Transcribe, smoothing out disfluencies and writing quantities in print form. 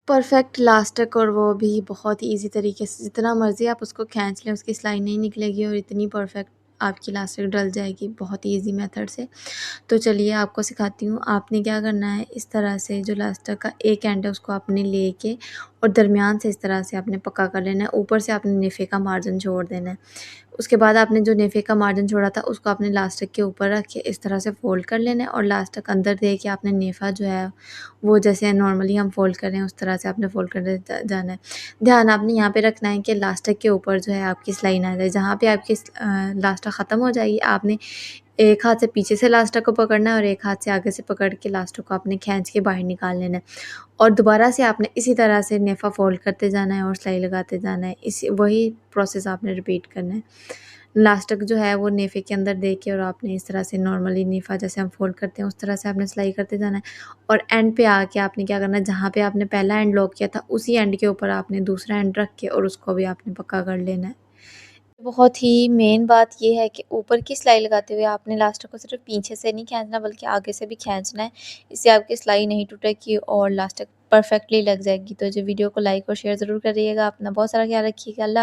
Perfect elastic और वो भी बहुत ही ईज़ी तरीके से जितना मर्ज़ी आप उसको खींच लें उसकी सिलाई नहीं निकलेगी और इतनी परफेक्ट आपकी इलास्टिक डल जाएगी बहुत ही ईज़ी मेथड से। तो चलिए आपको सिखाती हूँ। आपने क्या करना है, इस तरह से जो इलास्टिक का एक एंड है उसको आपने लेके और दरमियान से इस तरह से आपने पक्का कर लेना है। ऊपर से आपने नेफ़े का मार्जिन छोड़ देना है। उसके बाद आपने जो नेफ़े का मार्जिन छोड़ा था उसको आपने इलास्टिक के ऊपर रख के इस तरह से फ़ोल्ड कर लेना है और इलास्टिक अंदर दे के आपने नेफ़ा जो है वो जैसे नॉर्मली हम फ़ोल्ड कर रहे हैं उस तरह से आपने फ़ोल्ड करते जाना है। ध्यान आपने यहाँ पे रखना है कि इलास्टिक के ऊपर जो है आपकी सिलाई ना जाए। जहाँ पे आपकी इलास्टिक ख़त्म हो जाएगी आपने एक हाथ से पीछे से इलास्टिक को पकड़ना है और एक हाथ से आगे से पकड़ के इलास्टिक को आपने खींच के बाहर निकाल लेना है और दोबारा से आपने इसी तरह से नेफ़ा फ़ोल्ड करते जाना है और सिलाई लगाते जाना है। इसी वही प्रोसेस आपने रिपीट करना है। इलास्टिक जो है वो नेफ़े के अंदर दे के और आपने इस तरह से नॉर्मली नेफ़ा जैसे हम फ़ोल्ड करते हैं उस तरह से आपने सिलाई करते जाना है और एंड पे आके आपने क्या करना है, जहाँ पे आपने पहला एंड लॉक किया था उसी एंड के ऊपर आपने दूसरा एंड रख के और उसको भी आपने पक्का कर लेना है। बहुत ही मेन बात ये है कि ऊपर की सिलाई लगाते हुए आपने इलास्टिक को सिर्फ पीछे से नहीं खींचना बल्कि आगे से भी खींचना है। इससे आपकी सिलाई नहीं टूटेगी और इलास्टिक परफेक्टली लग जाएगी। तो जो वीडियो को लाइक और शेयर ज़रूर करिएगा। अपना बहुत सारा ख्याल रखिएगा। अल्लाह